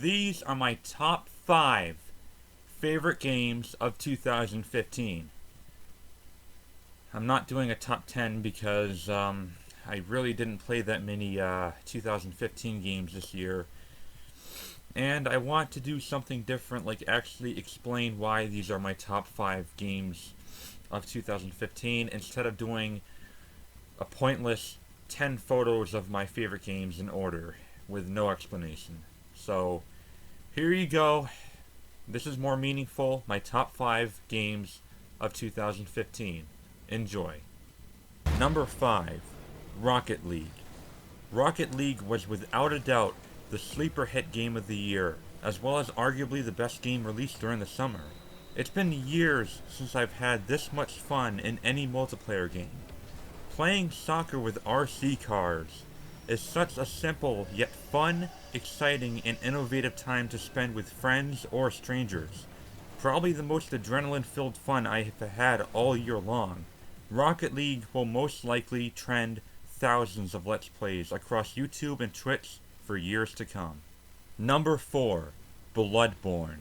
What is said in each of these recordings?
These are my top 5 favorite games of 2015. I'm not doing a top 10 because I really didn't play that many 2015 games this year. And I want to do something different, like actually explain why these are my top 5 games of 2015 instead of doing a pointless 10 photos of my favorite games in order with no explanation. So, here you go. This is more meaningful. My top 5 games of 2015. Enjoy. Number 5, Rocket League. Rocket League was without a doubt the sleeper hit game of the year, as well as arguably the best game released during the summer. It's been years since I've had this much fun in any multiplayer game. Playing soccer with RC cars is such a simple yet fun, exciting, and innovative time to spend with friends or strangers. Probably the most adrenaline-filled fun I have had all year long. Rocket League will most likely trend thousands of Let's Plays across YouTube and Twitch for years to come. Number 4, Bloodborne.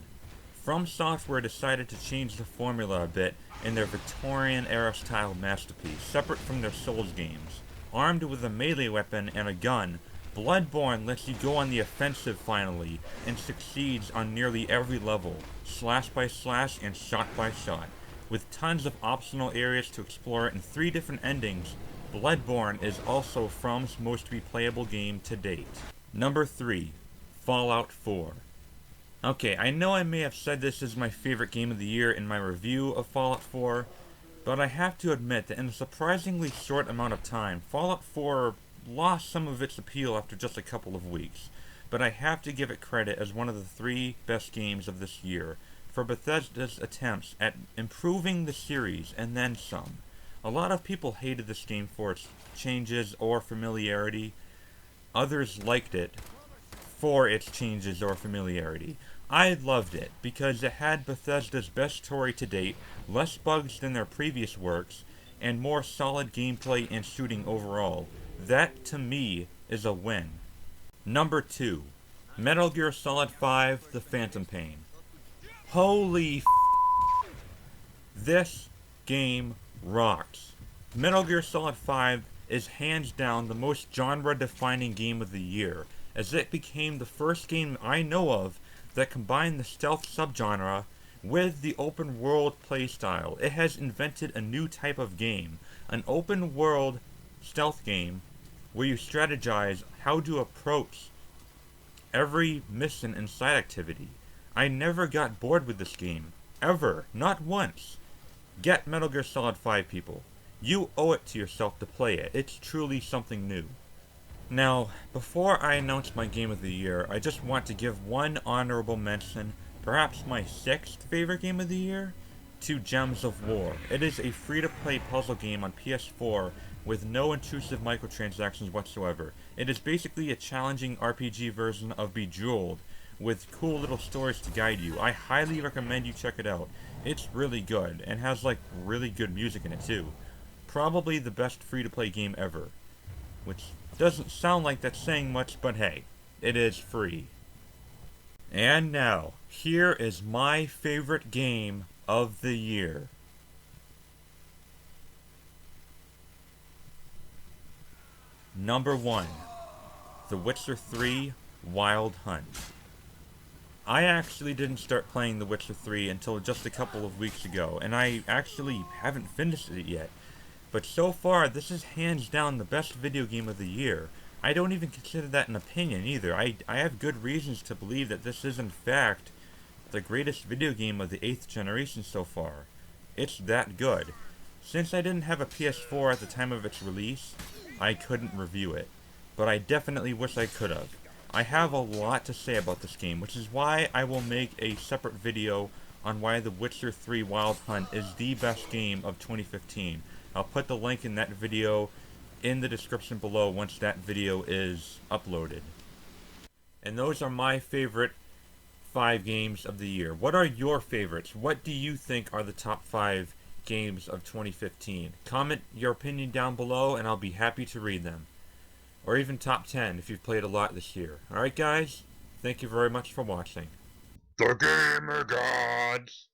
From Software decided to change the formula a bit in their Victorian-era style masterpiece, separate from their Souls games. Armed with a melee weapon and a gun, Bloodborne lets you go on the offensive finally, and succeeds on nearly every level, slash by slash and shot by shot. With tons of optional areas to explore and 3 different endings, Bloodborne is also From's most replayable game to date. Number 3, Fallout 4. Okay, I know I may have said this is my favorite game of the year in my review of Fallout 4, but I have to admit that in a surprisingly short amount of time, Fallout 4 lost some of its appeal after just a couple of weeks. But I have to give it credit as one of the 3 best games of this year, for Bethesda's attempts at improving the series and then some. A lot of people hated this game for its changes or familiarity. Others liked it for its changes or familiarity. I loved it because it had Bethesda's best story to date, less bugs than their previous works, and more solid gameplay and shooting overall. That, to me, is a win. Number 2, Metal Gear Solid 5: The Phantom Pain. Holy f***. This game rocks. Metal Gear Solid 5 is hands down the most genre-defining game of the year, as it became the first game I know of that combined the stealth subgenre with the open world playstyle. It has invented a new type of game, an open world stealth game where you strategize how to approach every mission and side activity. I never got bored with this game. Ever. Not once. Get Metal Gear Solid 5, people. You owe it to yourself to play it. It's truly something new. Now, before I announce my game of the year, I just want to give one honorable mention, perhaps my 6th favorite game of the year, to Gems of War. It is a free-to-play puzzle game on PS4 with no intrusive microtransactions whatsoever. It is basically a challenging RPG version of Bejeweled, with cool little stories to guide you. I highly recommend you check it out. It's really good, and has like really good music in it too. Probably the best free-to-play game ever. Which doesn't sound like that's saying much, but hey, it is free. And now, here is my favorite game of the year. Number 1, The Witcher 3: Wild Hunt. I actually didn't start playing The Witcher 3 until just a couple of weeks ago, and I actually haven't finished it yet. But so far, this is hands down the best video game of the year. I don't even consider that an opinion either. I have good reasons to believe that this is in fact the greatest video game of the 8th generation so far. It's that good. Since I didn't have a PS4 at the time of its release, I couldn't review it. But I definitely wish I could have. I have a lot to say about this game, which is why I will make a separate video on why The Witcher 3: Wild Hunt is the best game of 2015. I'll put the link in that video in the description below once that video is uploaded. And those are my favorite 5 games of the year. What are your favorites? What do you think are the top 5 games of 2015? Comment your opinion down below and I'll be happy to read them. Or even top 10 if you've played a lot this year. Alright guys? Thank you very much for watching. The Gamer Gods!